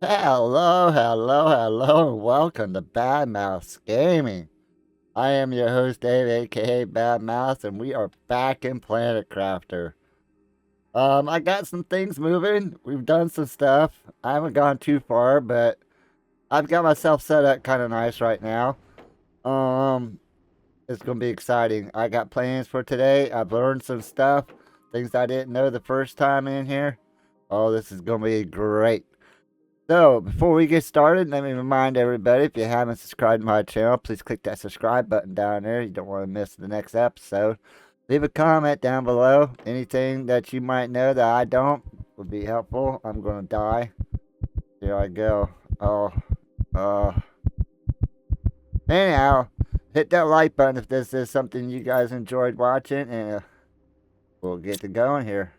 Hello, hello, hello, and welcome to Bad Mouse Gaming. I am your host, Dave, aka Bad Mouse, and we are back in Planet Crafter. I got some things moving. We've done some stuff. I haven't gone too far, but I've got myself set up kind of nice right now. Um, it's gonna be exciting. I got plans for today. I've learned some stuff, things I didn't know the first time in here. Oh, this is gonna be great. So, before we get started, let me remind everybody, if you haven't subscribed to my channel, please click that subscribe button down there. You don't want to miss the next episode. Leave a comment down below. Anything that you might know that I don't would be helpful. I'm going to die. Here I go. Oh, uh. Anyhow, hit that like button if this is something you guys enjoyed watching, and we'll get to going here.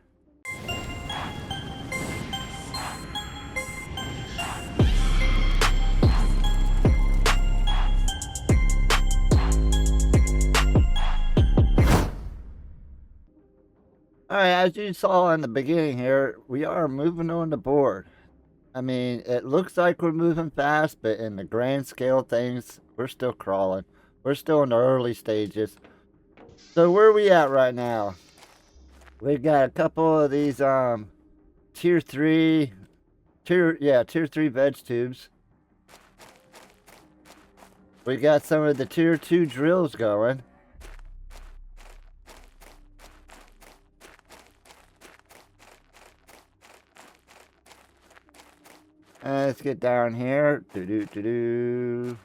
Alright, as you saw in the beginning here, we are moving on the board. I mean, it looks like we're moving fast, but in the grand scale of things, we're still crawling. We're still in the early stages. So where are we at right now? We've got a couple of these tier 3 tier 3 veg tubes. We got some of the tier 2 drills going. Let's get down here. Do-do-do-do.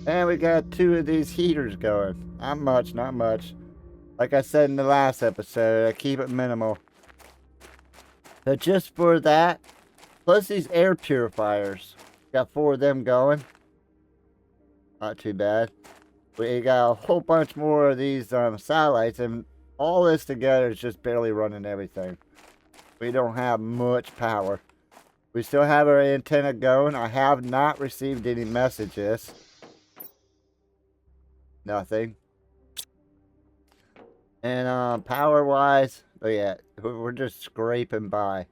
And we got two of these heaters going. Not much, not much. Like I said in the last episode, I keep it minimal. But just for that, plus these air purifiers. Got 4 of them going. Not too bad. We got a whole bunch more of these satellites, and all this together is just barely running everything. We don't have much power. We still have our antenna going. I have not received any messages. Nothing. And power-wise, oh yeah, we're just scraping by.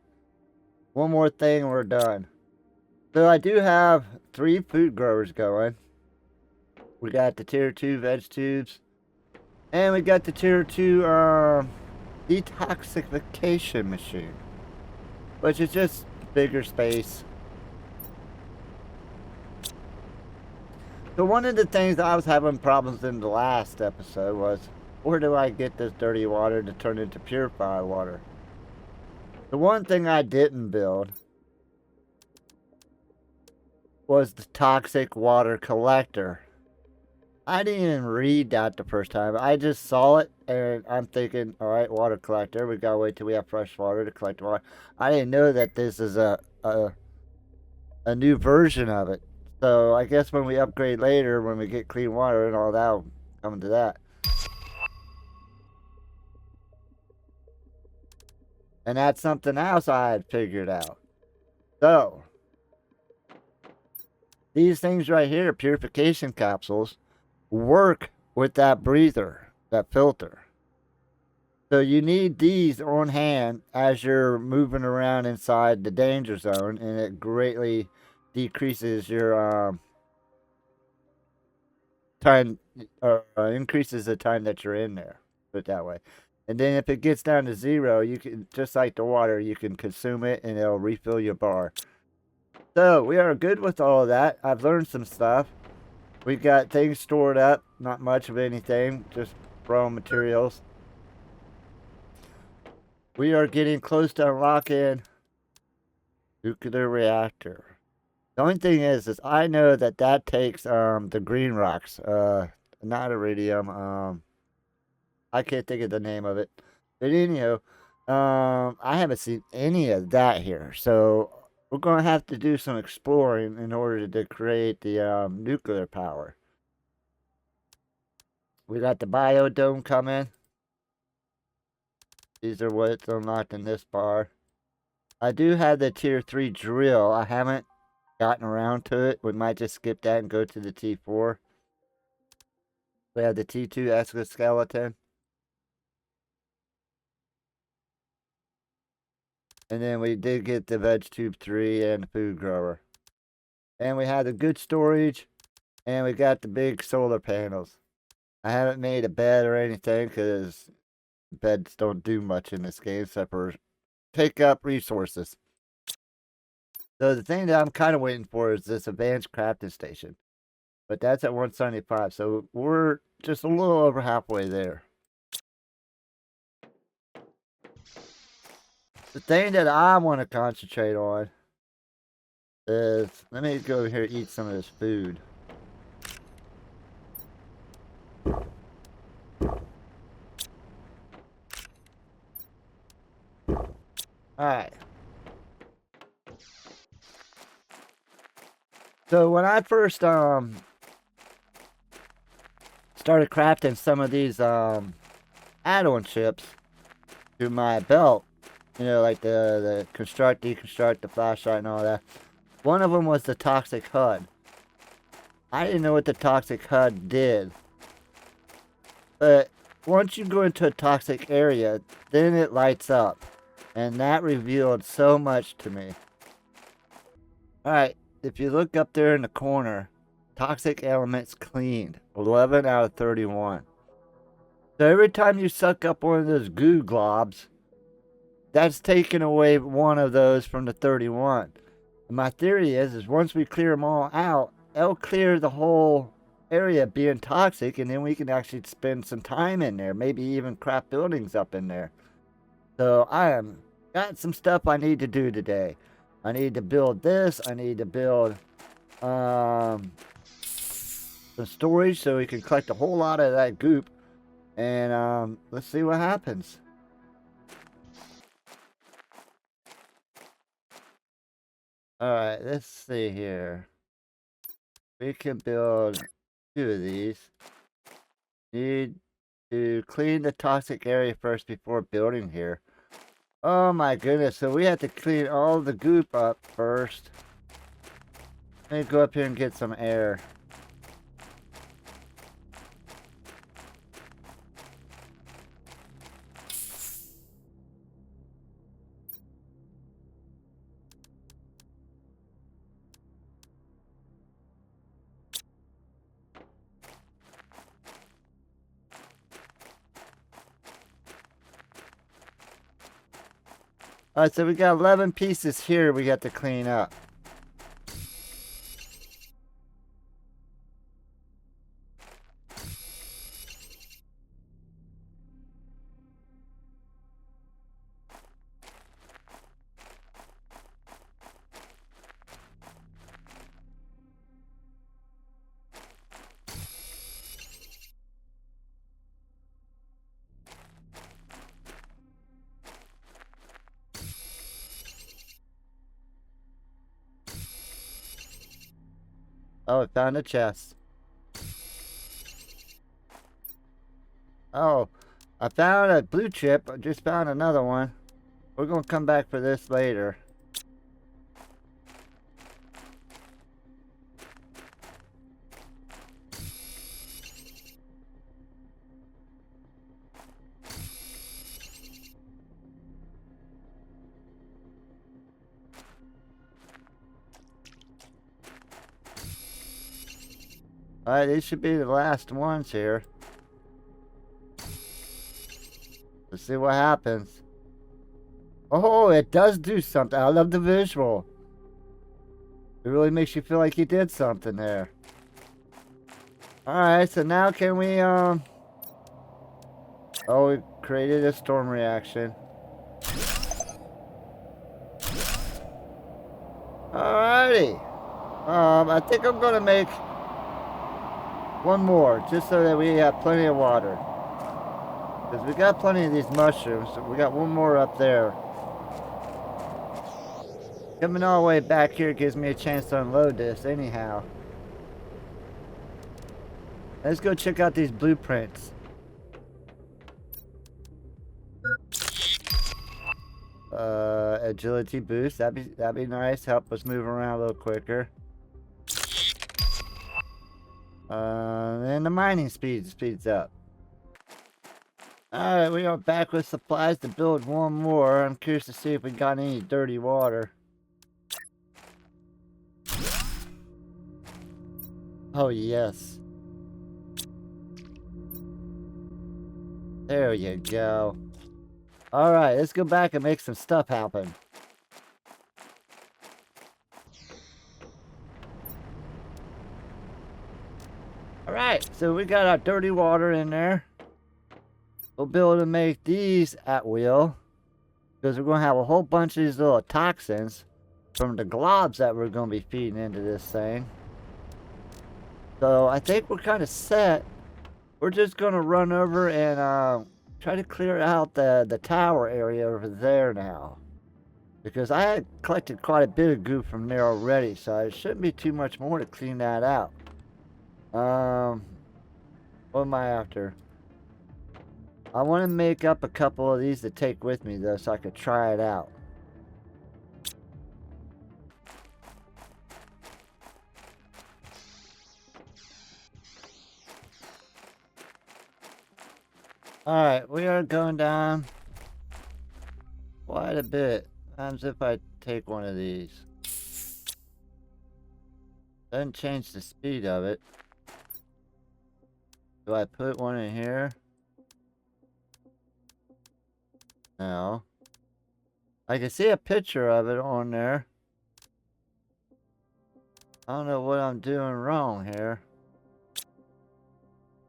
One more thing and we're done. So I do have 3 food growers going. We got the tier 2 veg tubes. And we got the tier 2 detoxification machine. Which is just bigger space. So one of the things that I was having problems in the last episode was, where do I get this dirty water to turn into purified water? The one thing I didn't build was the toxic water collector. I didn't even read that the first time. I just saw it and I'm thinking, all right, water collector. We gotta wait till we have fresh water to collect water. I didn't know that this is a new version of it. So I guess when we upgrade later, when we get clean water and all that, will come to that. And that's something else I had figured out. So, these things right here, purification capsules, work with that breather, that filter. So you need these on hand as you're moving around inside the danger zone, and it greatly decreases your time, or increases the time that you're in there. Put it that way. And then if it gets down to 0, you can, just like the water, you can consume it and it'll refill your bar. So we are good with all of that. I've learned some stuff. We've got things stored up, not much of anything, just raw materials. We are getting close to unlocking nuclear reactor. The only thing is I know that that takes the green rocks, not iridium. I can't think of the name of it. But anyhow, I haven't seen any of that here. So we're going to have to do some exploring in order to create the nuclear power. We got the biodome coming. These are what's unlocked in this bar. I do have the tier 3 drill. I haven't gotten around to it. We might just skip that and go to the T4. We have the T2 exoskeleton. And then we did get the veg tube 3 and the food grower. And we had the good storage. And we got the big solar panels. I haven't made a bed or anything because beds don't do much in this game except for take up resources. So the thing that I'm kind of waiting for is this advanced crafting station. But that's at 175, so we're just a little over halfway there. The thing that I want to concentrate on is, let me go over here and eat some of this food. Alright. So when I first started crafting some of these add-on chips to my belt, you know, like the construct, deconstruct, the flashlight and all that, one of them was the toxic HUD. I didn't know what the toxic HUD did. But once you go into a toxic area, then it lights up. And that revealed so much to me. Alright, if you look up there in the corner, toxic elements cleaned. 11 out of 31. So every time you suck up one of those goo globs, that's taking away one of those from the 31. And my theory is once we clear them all out, it'll clear the whole area being toxic, and then we can actually spend some time in there, maybe even craft buildings up in there. So I got some stuff I need to do today. I need to build this. I need to build some storage so we can collect a whole lot of that goop, and let's see what happens. Alright, let's see here. We can build 2 of these. Need to clean the toxic area first before building here. Oh my goodness, so we have to clean all the goop up first. Let me go up here and get some air. Alright, so we got 11 pieces here we got to clean up. Oh, I found a chest. Oh, I found a blue chip. I just found another one. We're going to come back for this later. Alright, these should be the last ones here. Let's see what happens. Oh, it does do something. I love the visual. It really makes you feel like you did something there. Alright, so now can we, oh, we created a storm reaction. Alrighty. I think I'm gonna make one more, just so that we have plenty of water. Because we got plenty of these mushrooms, so we got one more up there. Coming all the way back here gives me a chance to unload this anyhow. Let's go check out these blueprints. Agility boost, that'd be nice, help us move around a little quicker. And the mining speeds up. Alright, we are back with supplies to build one more. I'm curious to see if we got any dirty water. Oh, yes. There you go. Alright, let's go back and make some stuff happen. Alright, so we got our dirty water in there. We'll be able to make these at will, because we're going to have a whole bunch of these little toxins from the globs that we're going to be feeding into this thing. So I think we're kind of set. We're just going to run over and try to clear out the tower area over there now, because I had collected quite a bit of goo from there already, so it shouldn't be too much more to clean that out. What am I after? I want to make up a couple of these to take with me, though, so I could try it out. Alright, we are going down quite a bit. What if I take one of these? Doesn't change the speed of it. Do I put one in here? No. I can see a picture of it on there. I don't know what I'm doing wrong here.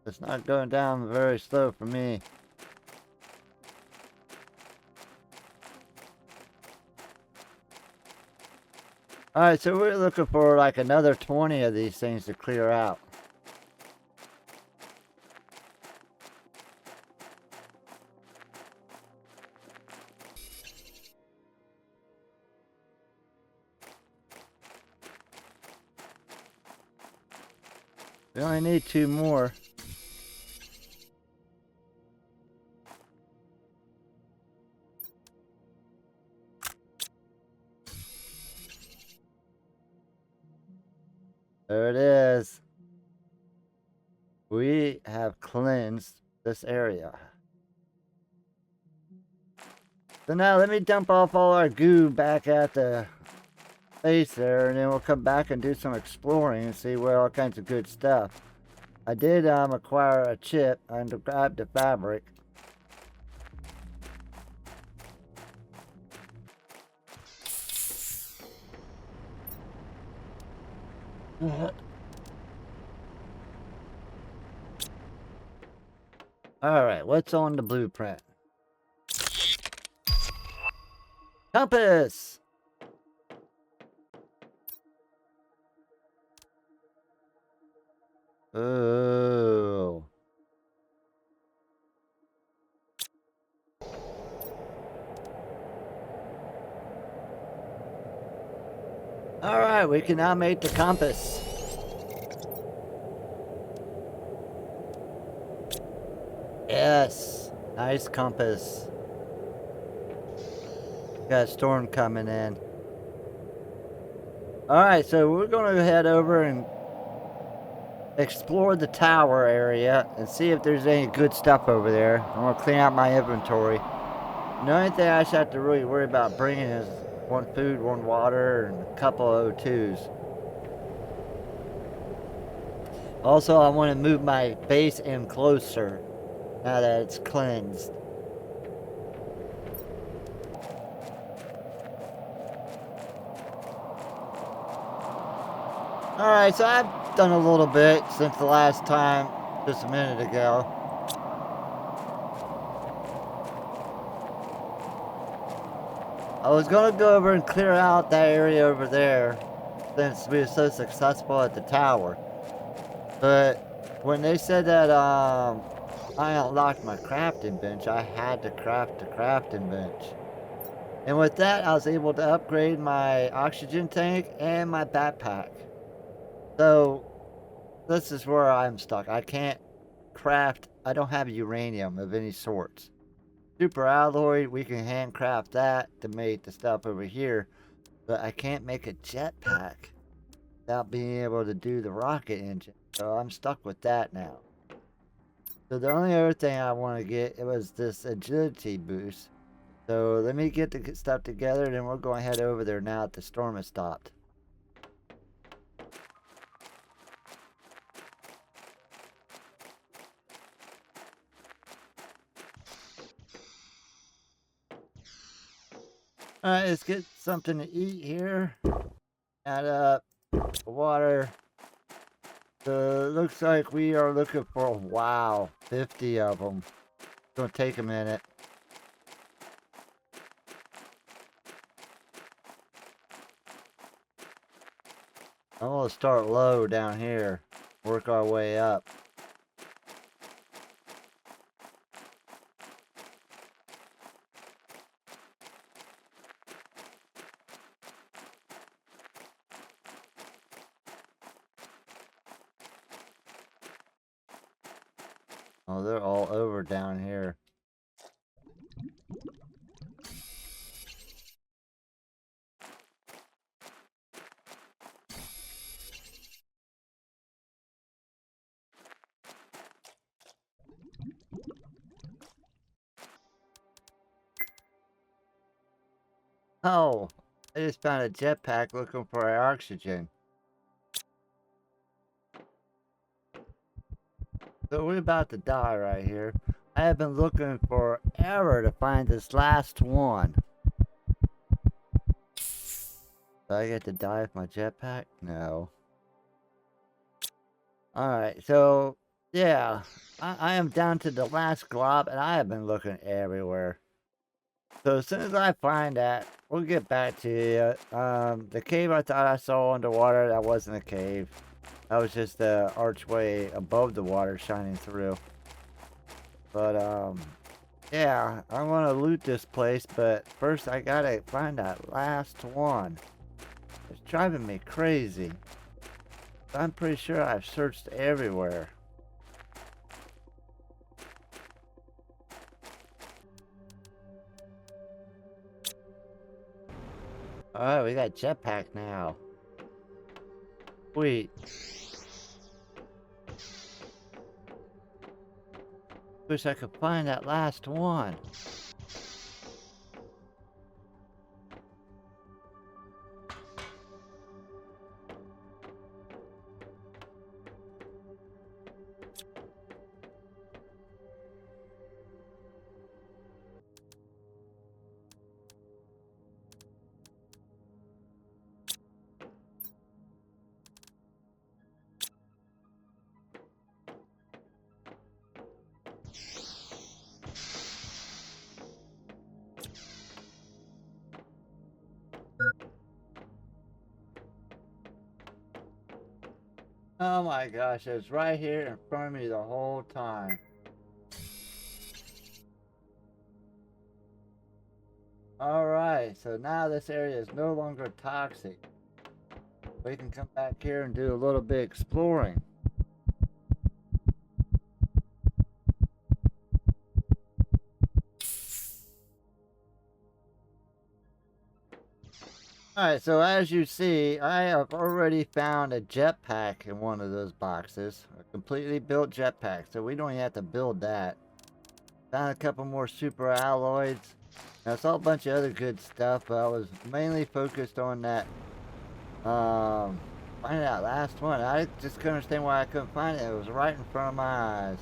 It's not going down very slow for me. Alright, so we're looking for like another 20 of these things to clear out. We only need 2 more. There it is. We have cleansed this area. So now let me dump off all our goo back at the base there, and then we'll come back and do some exploring and see where all kinds of good stuff. I did acquire a chip and grab the fabric. Alright, what's on the blueprint? Compass! Oh. Alright, we can now make the compass. Yes, nice compass. Got a storm coming in. Alright, so we're going to head over and explore the tower area and see if there's any good stuff over there. I'm going to clean out my inventory. The only thing I should have to really worry about bringing is 1 food, 1 water, and a couple of O2s. Also, I want to move my base in closer now that it's cleansed. Alright, so I've done a little bit since the last time, just a minute ago. I was going to go over and clear out that area over there since we were so successful at the tower. But when they said that I unlocked my crafting bench, I had to craft the crafting bench. And with that, I was able to upgrade my oxygen tank and my backpack. So, this is where I'm stuck. I can't craft, I don't have uranium of any sorts. Super alloy, we can handcraft that to make the stuff over here. But I can't make a jetpack without being able to do the rocket engine. So I'm stuck with that now. So the only other thing I want to get, it was this agility boost. So let me get the stuff together, and then we're going to head over there now that the storm has stopped. Alright, let's get something to eat here. Add up water. So it looks like we are looking for, wow, 50 of them. It's going to take a minute. I'm going to start low down here. Work our way up. Oh, they're all over down here. Oh, I just found a jetpack looking for oxygen. So we're about to die right here. I have been looking forever to find this last one. Do I get to die with my jetpack? No. Alright, so, yeah. I am down to the last glob, and I have been looking everywhere. So as soon as I find that, we'll get back to you. The cave I thought I saw underwater, that wasn't a cave. That was just the archway above the water shining through. But, yeah, I want to loot this place, but first I gotta find that last one. It's driving me crazy. I'm pretty sure I've searched everywhere. Alright, we got jetpack now. Sweet. Wish I could find that last one. Oh my gosh, it was right here in front of me the whole time. Alright, so now this area is no longer toxic. We can come back here and do a little bit exploring. Alright, so as you see, I have already found a jetpack in one of those boxes. A completely built jetpack, so we don't even have to build that. Found a couple more super alloys. Now, I saw a bunch of other good stuff, but I was mainly focused on that, finding that last one. I just couldn't understand why I couldn't find it. It was right in front of my eyes.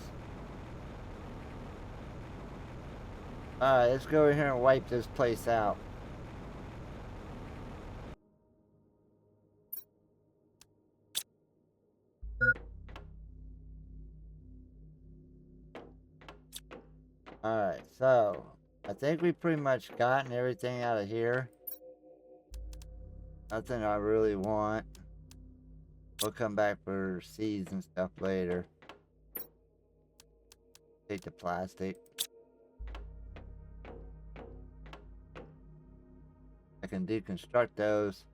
Alright, let's go over here and wipe this place out. Alright, so I think we pretty much gotten everything out of here. Nothing I really want. We'll come back for seeds and stuff later. Take the plastic. I can deconstruct those.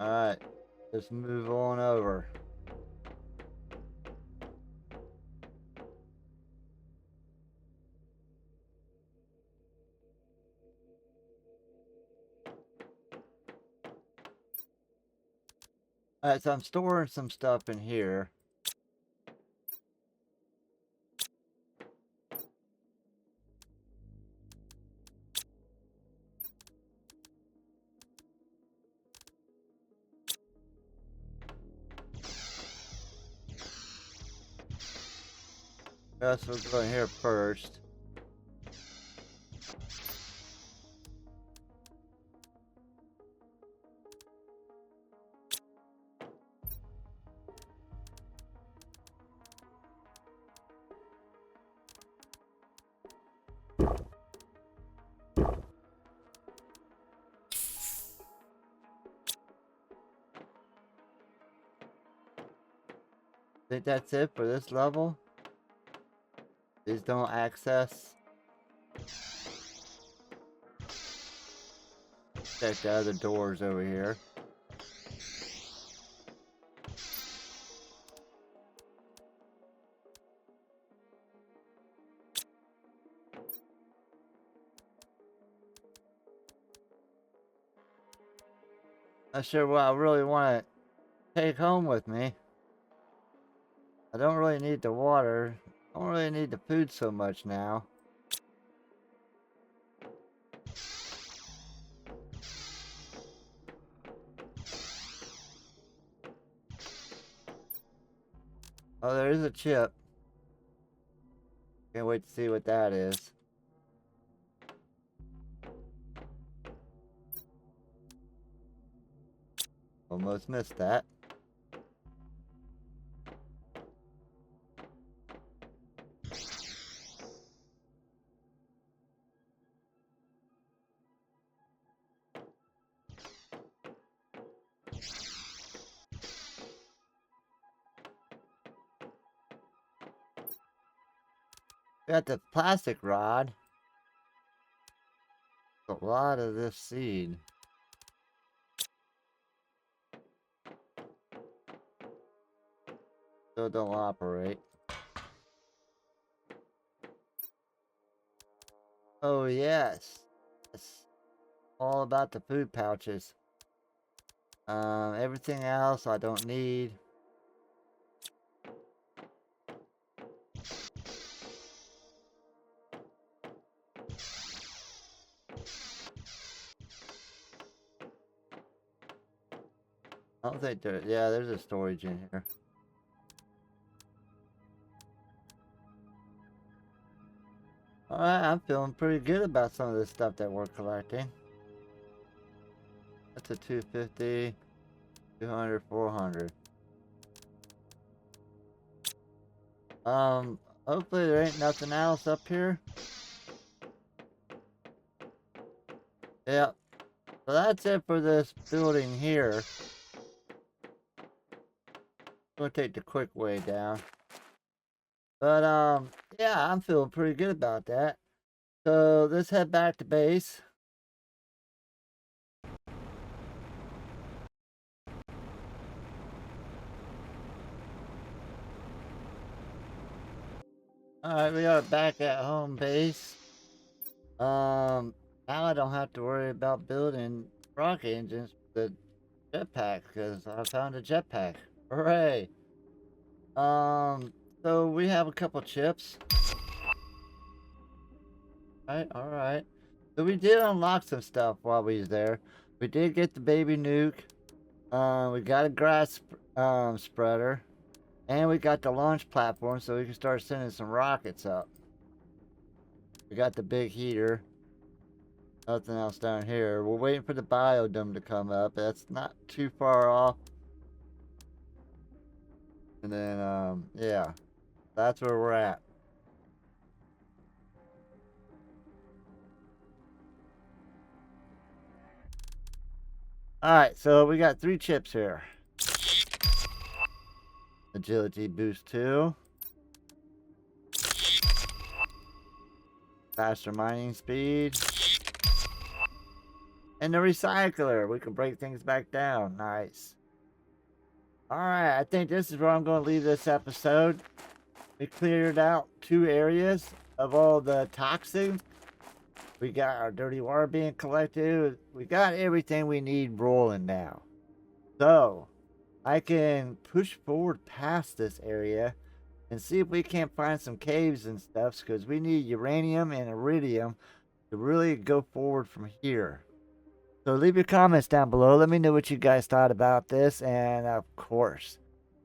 Alright, let's move on over. Alright, so I'm storing some stuff in here. Guess we'll go in here first. Think that's it for this level? Please don't access. Check the other doors over here. Not sure what I really want to take home with me. I don't really need the water. I don't really need the food so much now. Oh, there is a chip. Can't wait to see what that is. Almost missed that. Got the plastic rod. A lot of this seed. Still don't operate. Oh yes. It's all about the food pouches. Everything else I don't need. I don't think there, yeah, there's a storage in here. Alright, I'm feeling pretty good about some of this stuff that we're collecting. That's a 250, 200, 400. Hopefully there ain't nothing else up here. Yep. So that's it for this building here. I'm gonna take the quick way down. But, yeah, I'm feeling pretty good about that. So, let's head back to base. Alright, we are back at home base. Now I don't have to worry about building rocket engines with the jetpack, because I found a jetpack. Hooray! So we have a couple chips. Alright. So we did unlock some stuff while we was there. We did get the baby nuke. We got a grass spreader. And we got the launch platform so we can start sending some rockets up. We got the big heater. Nothing else down here. We're waiting for the biodome to come up. That's not too far off. And then, yeah. That's where we're at. Alright, so we got 3 chips here. Agility boost 2. Faster mining speed. And the recycler. We can break things back down. Nice. Alright, I think this is where I'm going to leave this episode. We cleared out 2 areas of all the toxins. We got our dirty water being collected. We got everything we need rolling now. So, I can push forward past this area and see if we can't find some caves and stuff, because we need uranium and iridium to really go forward from here. So leave your comments down below. Let me know what you guys thought about this. And of course,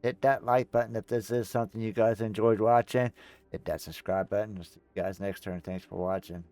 hit that like button if this is something you guys enjoyed watching. Hit that subscribe button. We'll see you guys next turn. Thanks for watching.